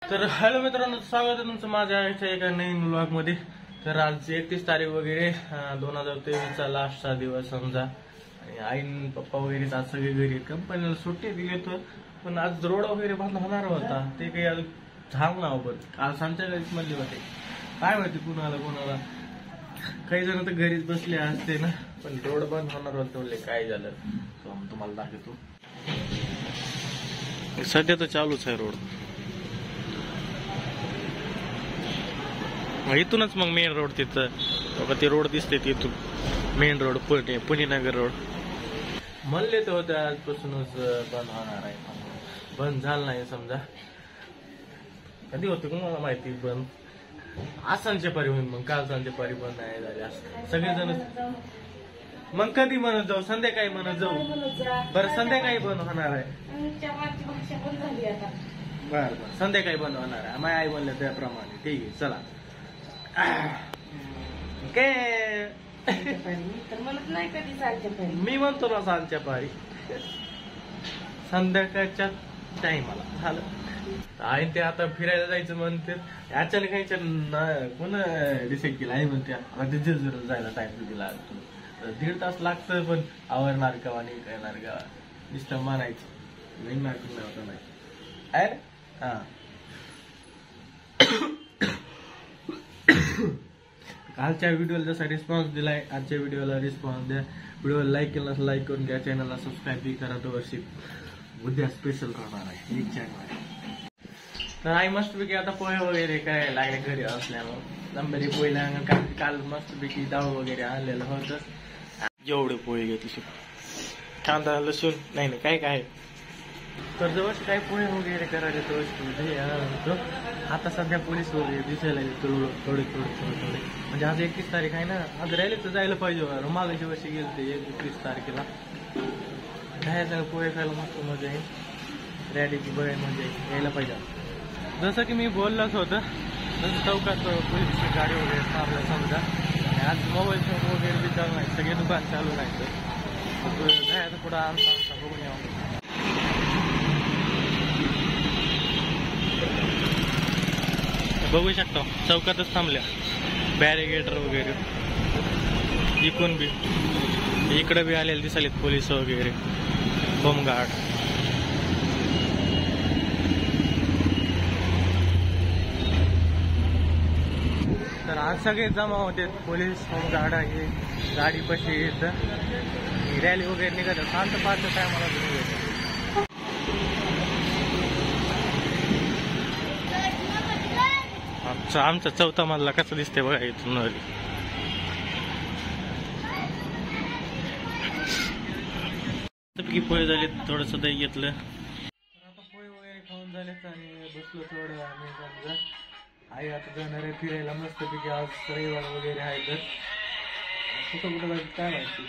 तर हॅलो मित्रांनो, स्वागत आहे तुमचं माझ्या एका नवीन व्लॉग मध्ये। तर आज 31 तारीख वगैरे 2023चा लास्टचा दिवस समजा। आणि आई पप्पा वगैरे आज सगळे घरी कंपनीला सुट्टी दिली तर, पण आज रोड वगैरे बंद होणार होता ते काही आज झालं ना बरं। काल संध्याकाळीच म्हणले होते, काय माहिती कोणाला काही जण तर घरीच बसले असते ना, पण रोड बंद होणार होते म्हणले काय झालं तुम्हाला दाखवतो। सध्या तर चालूच आहे रोड। इथूनच मग मेन रोड तिथं ते रोड दिसते तिथून मेन रोड पुणे नगर रोड। म्हणले तर होते आजपासूनच बंद होणार आहे, बंद झालं नाही समजा। कधी होतं कोणाला माहिती बंद, आज संध्याकाळी होईल, मग काल संध्याकाळी बंद नाही झाले असं सगळेजण। मग कधी म्हणत जाऊ, संध्याकाळी म्हणत जाऊ बरं, संध्याकाळी बंद होणार आहे। बर संध्याकाळी बंद होणार आहे, माझी आई म्हणलं त्याप्रमाणे। ठीक आहे चला। काय मी म्हणतो ना सांजच्या पारी संध्याकाळच्या टाइमाला झालं। आई ते आता फिरायला जायचं म्हणते, अचानक कोण डिसाईड केलं? आई म्हणते आता जर जायला टाइम दिला 1.5 तास लागतं, पण आवरणार का आणि करणार का नुसतं मानायचं नाही मार्किंग होता नाही आहे ना। हा कालच्या व्हिडिओला जसा रिस्पॉन्स दिलाय, आजच्या व्हिडिओला रिस्पॉन्स द्या। व्हिडिओला लाईक केला नसेल लाईक करून घ्या, चॅनलला सबस्क्राईब बी करा। तो वर्षी उद्या स्पेशल राहणार आहे 1 जानेवारी। तर आई मस्तपैकी आता पोहे वगैरे काय लागले घरी असल्यामुळे नंबरी पोहेला काल मस्तपैकी डाळ वगैरे आणलेलं होतं। जेवढे पोहे घेतले कांदा लसूण नाही काय काय, तर जवळ काय पोहे वगैरे करायचे तो आता सध्या पोलीस वगैरे दिसायला थोडे म्हणजे आज 31 तारीख आहे ना, आज राहिले तर जायला पाहिजे। मागाशी वर्षी गेले ते 31 तारखेला बाहेर पोहे खायला मस्त मजा आहे, रॅलीची बघाय म्हणजे यायला पाहिजे। जसं की मी बोललोच होतं, जसं चौकात पोलीसची गाडी वगैरे मारलं समजा। आज मोबाईल फोन वगैरे बी चालू नाही, सगळे दुकान चालू नाही, तर जायचं पुढं आमचा बघून यावं। बघू शकतो चौकातच थांबल्या बॅरिगेटर वगैरे, इकडून बी इकडे बी आलेले दिसालेत पोलीस वगैरे, होमगार्ड। तर आज सगळे जमा होते पोलीस होमगार्ड आहे गाडी पशी येतं, रॅली वगैरे निघत शांत पाच टायमाला निघायचं। आमचा चौथा मजला कसं दिसते बघा इथून। पोहे झाले, थोडस दही घेतलं, आता पोहे वगैरे खाऊन झालेत आणि बसलो थोडं आम्ही समजा। आई आता जाणार आहे फिरायला मस्तपैकी, आज रविवार वगैरे आहे तर कुठं जायचं काय माहिती।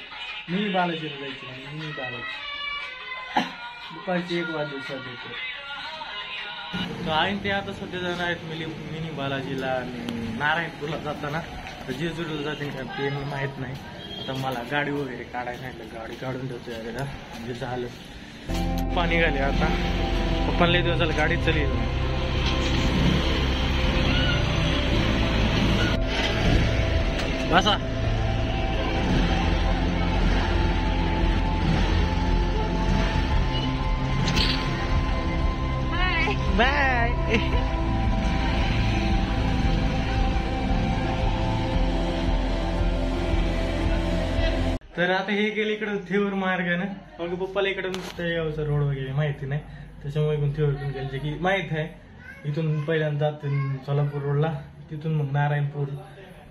मिनी बालाजीला जायचं, मिनी बालाजी दुपारची 1 वाजता येतो। तर आई ते आता सध्या जाणार आहेत मिनी बालाजीला आणि नारायणपूरला जाताना जेजुरीला जाते का ते माहित नाही। आता मला गाडी वगैरे काढायला नाही, गाडी काढून ठेवतो यायला म्हणजे झालं। पाणी निघाले आता, पप्पाला लई दिवस झालं गाडी चली। बसा बाय। तर आता हे गेले इकडं थेवर मार्गानं, मग पप्पाला इकडं नुसतं यावं रोड वगैरे माहिती नाही, त्याच्यामुळे इकडून थेवरतून गेले जे की माहित आहे। इथून पहिल्यांदा जात सोलापूर रोडला, तिथून मग नारायणपूर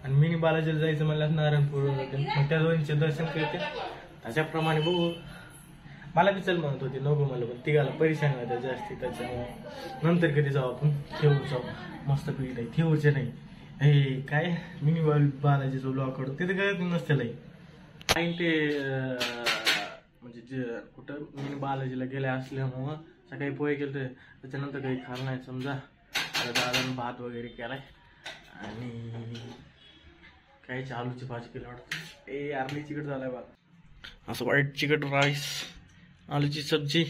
आणि मिनी बालाजीला जायचं म्हणलं नारायणपूर जाते, मग त्या दोन्हीचे दर्शन करते। त्याच्याप्रमाणे बघू, मला बी चल म्हणत होती नको मला, पण तिघाला परेशान व्हायचं जास्ती, त्याच्यामुळे नंतर कधी जाऊ आपण थेऊर जाऊ मस्त पैकी। नाही थेऊरचे नाही हे काय मिनी बालाजीचं ब्लॉग काढू, तिथे कळत नसतं लई। आई ते म्हणजे जे कुठं मिनी बालाजीला गेले असल्यामुळं सकाळी पोहे केलं, त्याच्यानंतर काही खाल्लं नाही समजा। दादानं भात वगैरे केलाय आणि काही आलूची भाजी केली वाटतं, आर्ली चिकट झालाय बघा, असं व्हाईट चिकट राईस, आलूची सब्जी,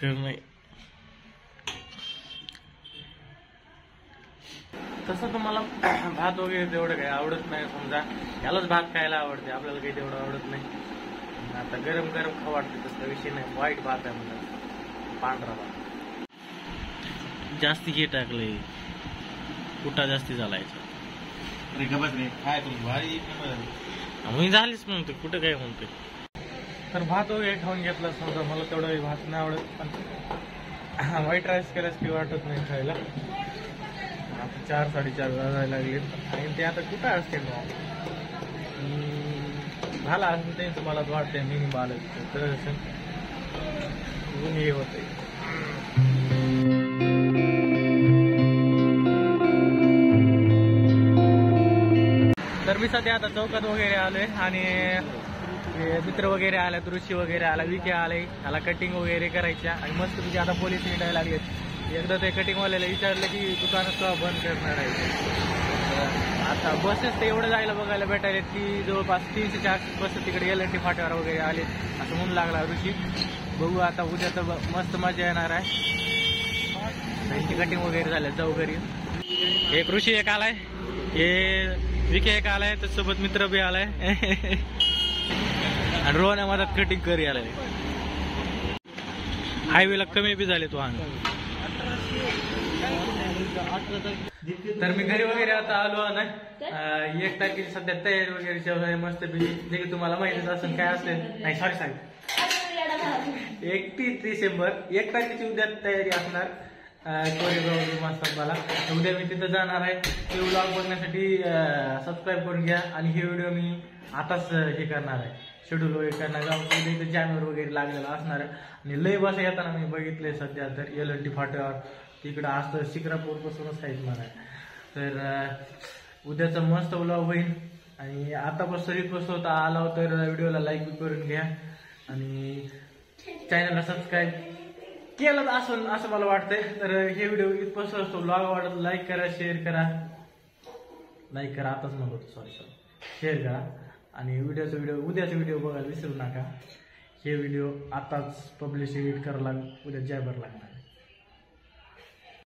नाही तसं तर मला भात वगैरे तेवढं काही आवडत नाही. समजा यालाच भात खायला आवडते, आपल्याला काही तेवढं आवडत नाही. आता गरम गरम खाऊ वाटते तसला विषय नाही. वाईट भात आहे म्हणजे पांढरा भात. जास्ती घे टाकले, कुठा जास्ती झाला याचा. अरे गबत रे काय तुम्ही भारी मी झालीच म्हणतो, कुठं काय म्हणतोय. तर भात वगैरे खाऊन घेतला. समजा मला तेवढं भात नाही आवडत, पण व्हाईट राईस केल्यास काही वाटत नाही खायला. आता 4-4:30 वाजायला लागले आणि ते आता कुठं असते मग झाला असं त्यांचं मला वाटतंय मिनी बालक तर हे होतंय. तर मी सध्या आता चौकात वगैरे आलोय आणि मित्र वगैरे आले, ऋषी वगैरे आला, विके आले, त्याला कटिंग वगैरे करायच्या आणि मस्त तुझे आता पोलीस निघायला लागलेत. एकदा ते कटिंगवाल्याला विचारलं की दुकान का बंद करणार आहे. आता बसेस ते एवढं जायला बघायला भेटायला की जवळपास 300-400 बस तिकडे LNT फाट्यावर वगैरे आले असं म्हणून लागला ऋषी. बघू आता उद्या तर मस्त मजा येणार आहे. त्यांची कटिंग वगैरे झाल्या, जाऊ घरी. एक ऋषी एक आलाय, हे विके एक आलाय, त्यासोबत मित्र बी आलाय आणि रोहन मधात कटिंग करी आलाय. हायवेला कमी बी झाले तो अंग. तर मी घरी वगैरे आता आलो ना. 1 तारखेची सध्या तयारी वगैरे मस्त जे की तुम्हाला माहितीच असेल काय असेल. नाही सॉरी 31 डिसेंबर 1 तारखेची उद्या तयारी असणार. कोरेगाव असतात मला. उद्या मी तिथं जाणार आहे. ते व्लॉग बघण्यासाठी सबस्क्राईब करून घ्या. आणि हे व्हिडिओ मी आताच हे करणार आहे, शेड्यूल वगैरे करणार. इथं चॅनल वगैरे लागलेला असणार आहे. आणि लय बस येताना मी बघितले सध्या तर LNT फाट्यावर तिकडं असतं, शिक्रापूर पासूनच आहेत मला. तर उद्याचा मस्त व्लॉग होईल. आणि आतापासून रिक्वेस्ट होता आला तर व्हिडिओला लाईक बी करून घ्या आणि चॅनलला सबस्क्राईब केलं असं मला वाटतंय. तर हे व्हिडिओ इथपासून असतो. व्लॉग आवडत लाईक करा, शेअर करा. लाईक करा आताच म्हणतो, सॉरी शेअर करा. आणि उद्याचा व्हिडिओ बघायला विसरू नका. हे व्हिडिओ आताच पब्लिश एडिट करायला उद्या जायबर लागणार.